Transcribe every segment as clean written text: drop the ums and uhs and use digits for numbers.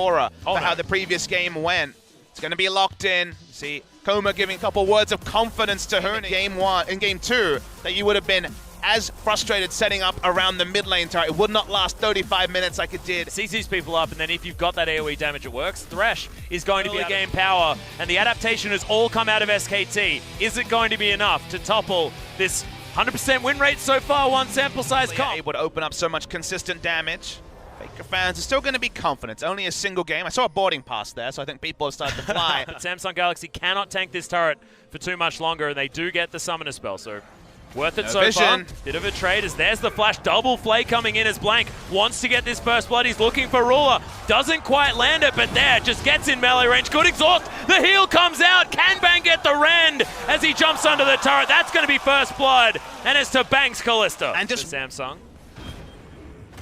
Fiora for how the previous game went. It's going to be locked in. See, Coma giving a couple words of confidence to Huni in game 2 that you would have been as frustrated setting up around the mid lane turret. It would not last 35 minutes like it did. Sees these people up, and then if you've got that AoE damage, it works. Thresh is going to be a game power, and the adaptation has all come out of SKT. Is it going to be enough to topple this 100% win rate so far, one sample size comp? Able to open up so much consistent damage. Faker fans are still going to be confident. It's only a single game. I saw a boarding pass there, so I think people have started to fly. But Samsung Galaxy cannot tank this turret for too much longer, and they do get the summoner spell, so worth it so far. Bit of a trade as there's the flash. Double flay coming in as Blank wants to get this first blood. He's looking for Ruler. Doesn't quite land it, but there, just gets in melee range. Good exhaust. The heal comes out. Can Bang get the rend as he jumps under the turret? That's going to be first blood. And it's to Bang's Callista. And just Samsung.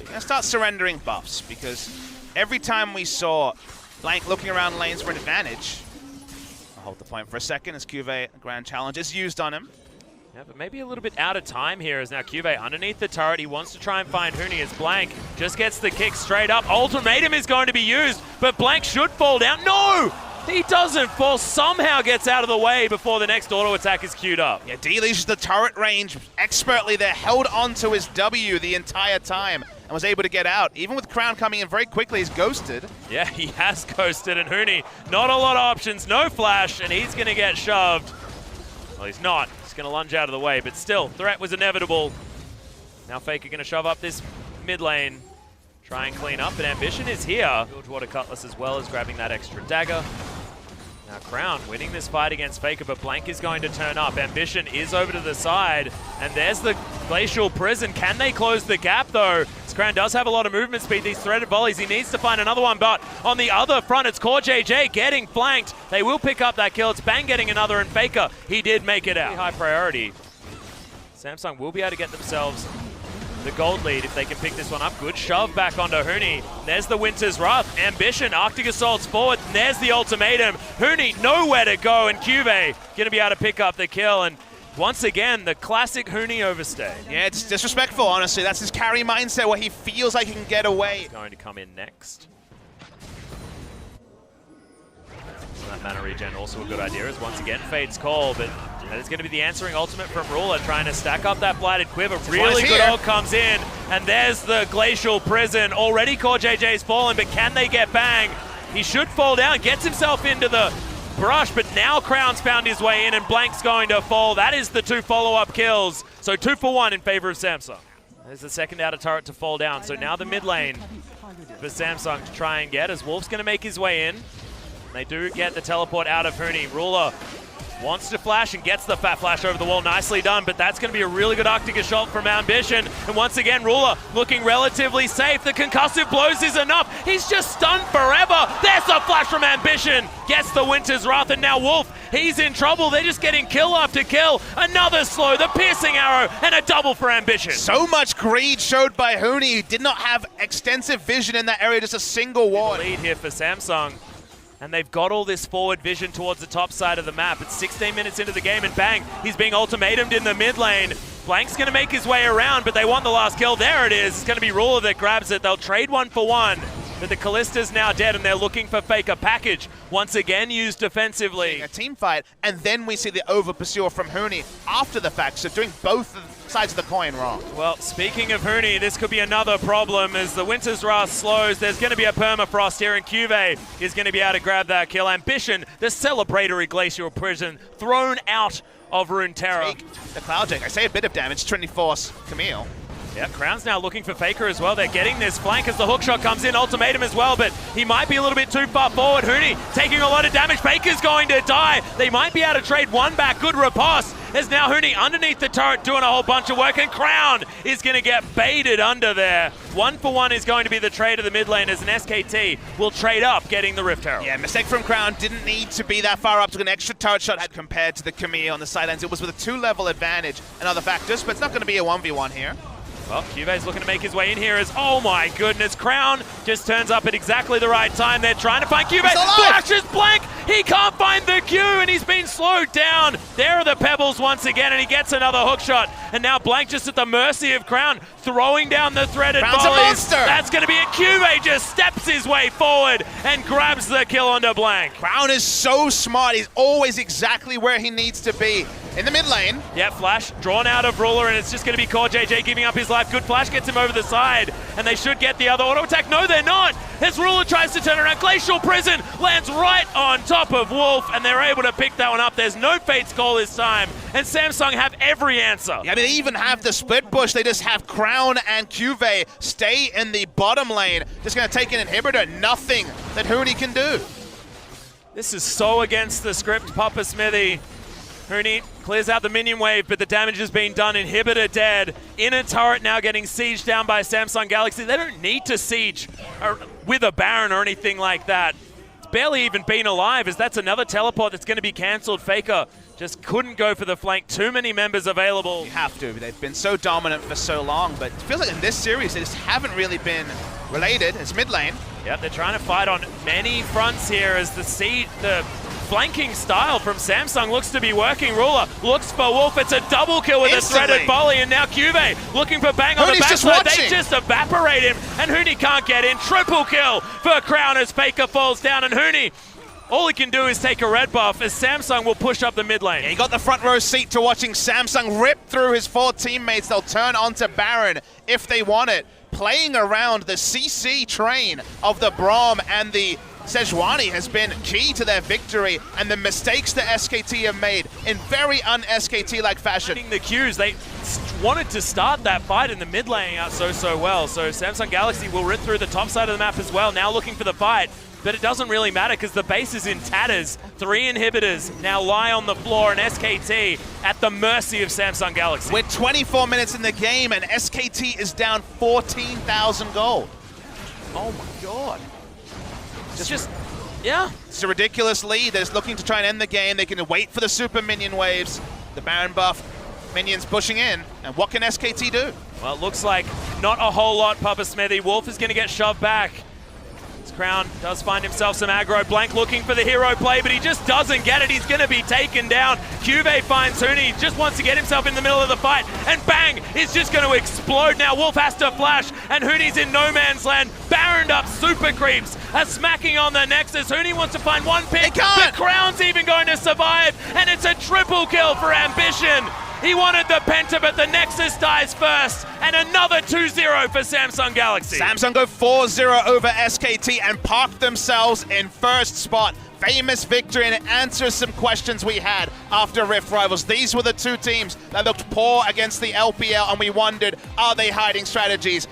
Gonna start surrendering buffs, because every time we saw Blank looking around lanes for an advantage, I'll hold the point for a second as CuVee Grand Challenge is used on him. Yeah, but maybe a little bit out of time here as now CuVee underneath the turret. He wants to try and find Huni as Blank just gets the kick straight up. Ultimatum is going to be used, but Blank should fall down. No! He doesn't fall, somehow gets out of the way before the next auto attack is queued up. Yeah, D-Leashes the turret range expertly there, held on to his W the entire time and was able to get out. Even with Crown coming in very quickly, he's ghosted. Yeah, he has ghosted, and Huni, not a lot of options, no flash, and he's gonna get shoved. Well, he's not, he's gonna lunge out of the way, but still, threat was inevitable. Now Faker gonna shove up this mid lane, try and clean up, but Ambition is here. Build Water Cutlass as well as grabbing that extra dagger. Now Crown winning this fight against Faker, but Blank is going to turn up. Ambition is over to the side, and there's the Glacial Prison. Can they close the gap though? As Crown does have a lot of movement speed, these threaded volleys, he needs to find another one, but on the other front, it's Core JJ getting flanked. They will pick up that kill. It's Bang getting another, and Faker, he did make it out. High priority. Samsung will be able to get themselves the gold lead if they can pick this one up. Good shove back onto Huni. There's the Winter's Wrath. Ambition, Arctic Assault's forward. And there's the ultimatum. Huni nowhere to go, and CuVee gonna be able to pick up the kill. And once again, the classic Huni overstay. Yeah, it's disrespectful, honestly. That's his carry mindset where he feels like he can get away. He's going to come in next. That mana regen also a good idea, as once again Fade's call, but that is going to be the answering ultimate from Ruler, trying to stack up that blighted quiver. Really good ult comes in, and there's the Glacial Prison. Already Core JJ's fallen, but can they get Bang? He should fall down, gets himself into the brush, but now Crown's found his way in, and Blank's going to fall. That is the 2 follow-up kills, so 2 for 1 in favor of Samsung. There's the second outer turret to fall down, so now the mid lane for Samsung to try and get, as Wolf's going to make his way in. They do get the teleport out of Huni. Ruler wants to flash and gets the fat flash over the wall. Nicely done, but that's going to be a really good Arctic Assault from Ambition. And once again, Ruler looking relatively safe. The concussive blows is enough. He's just stunned forever. There's the flash from Ambition. Gets the Winter's Wrath, and now Wolf, he's in trouble. They're just getting kill after kill. Another slow, the piercing arrow, and a double for Ambition. So much greed showed by Huni, who did not have extensive vision in that area, just a single ward. Lead here for Samsung. And they've got all this forward vision towards the top side of the map. It's 16 minutes into the game, and Bang, he's being ultimatumed in the mid lane. Blank's going to make his way around, but they want the last kill. There it is. It's going to be Ruler that grabs it. They'll trade 1 for 1. But the Callista's now dead, and they're looking for Faker. Package, once again, used defensively. A team fight, and then we see the over-pursuer from Huni after the fact, so doing both sides of the coin wrong. Well, speaking of Huni, this could be another problem as the Winter's Wrath slows. There's going to be a permafrost here, and CuVee is going to be able to grab that kill. Ambition, the celebratory Glacial Prison, thrown out of Runeterra. Take the Cloud Jake. I say a bit of damage. Trinity Force, Camille. Yeah, Crown's now looking for Faker as well. They're getting this flank as the hookshot comes in. Ultimatum as well, but he might be a little bit too far forward. Huni taking a lot of damage. Faker's going to die. They might be able to trade 1 back. Good riposte. As now Huni underneath the turret doing a whole bunch of work, and Crown is going to get baited under there. 1 for 1 is going to be the trade of the mid lane, as an SKT will trade up getting the Rift Herald. Yeah, mistake from Crown. Didn't need to be that far up to an extra turret shot compared to the Camille on the sidelines. It was with a 2-level advantage and other factors, but it's not going to be a 1v1 here. Well, CuVee's looking to make his way in here as, oh my goodness, Crown just turns up at exactly the right time. They're trying to find CuVee. Flashes Blank. He can't find the Q, and he's been slowed down. There are the pebbles once again, and he gets another hook shot. And now Blank just at the mercy of Crown, throwing down the threaded Crown's volleys. a monster. That's going to be it. CuVee just steps his way forward and grabs the kill onto Blank. Crown is so smart. He's always exactly where he needs to be. In the mid lane. Yeah, flash drawn out of Ruler, and it's just going to be Core JJ giving up his life. Good flash gets him over the side, and they should get the other auto attack. No, they're not. As Ruler tries to turn around, Glacial Prison lands right on top of Wolf, and they're able to pick that one up. There's no Fate's Call this time, and Samsung have every answer. Yeah, I mean, they even have the split push. They just have Crown and CuVee stay in the bottom lane. Just going to take an inhibitor. Nothing that Huni can do. This is so against the script, Papa Smithy. Huni clears out the minion wave, but the damage has been done. Inhibitor dead. Inner turret now getting sieged down by Samsung Galaxy. They don't need to siege with a Baron or anything like that. It's barely even been alive, as that's another teleport that's going to be cancelled. Faker just couldn't go for the flank. Too many members available. You have to. They've been so dominant for so long, but it feels like in this series they just haven't really been related. It's mid lane. Yep, they're trying to fight on many fronts here as the flanking style from Samsung looks to be working. Ruler looks for Wolf. It's a double kill with Instantly. a threaded volley, and now CuVee looking for Bang on the Huni's just backside. watching. They just evaporate him, and Huni can't get in. Triple kill for Crown as Faker falls down, and Huni, all he can do is take a red buff as Samsung will push up the mid lane. Yeah, he got the front row seat to watching Samsung rip through his 4 teammates. They'll turn onto Baron if they want it. Playing around the CC train of the Braum and the Sejuani has been key to their victory, and the mistakes that SKT have made in very un-SKT-like fashion. The Qs, they wanted to start that fight in the mid lane out so well. So Samsung Galaxy will rip through the top side of the map as well, now looking for the fight. But it doesn't really matter because the base is in tatters. 3 inhibitors now lie on the floor, and SKT at the mercy of Samsung Galaxy. We're 24 minutes in the game, and SKT is down 14,000 gold. Oh my god. Yeah. It's a ridiculous lead. They're just looking to try and end the game. They can wait for the super minion waves. The Baron buff, minions pushing in. And what can SKT do? Well, it looks like not a whole lot, Papa Smithy. Wolf is going to get shoved back. Crown does find himself some aggro. Blank looking for the hero play, but he just doesn't get it. He's going to be taken down. CuVee finds Huni. He just wants to get himself in the middle of the fight, and bang, it's just going to explode now. Wolf has to flash, and Huni's in no man's land. Baroned up super creeps are smacking on the Nexus. Huni wants to find one pick, but Crown's even going to survive, and it's a triple kill for Ambition. He wanted the Penta, but the Nexus dies first, and another 2-0 for Samsung Galaxy. Samsung go 4-0 over SKT and park themselves in first spot. Famous victory, and it answers some questions we had after Rift Rivals. These were the two teams that looked poor against the LPL, and we wondered, are they hiding strategies?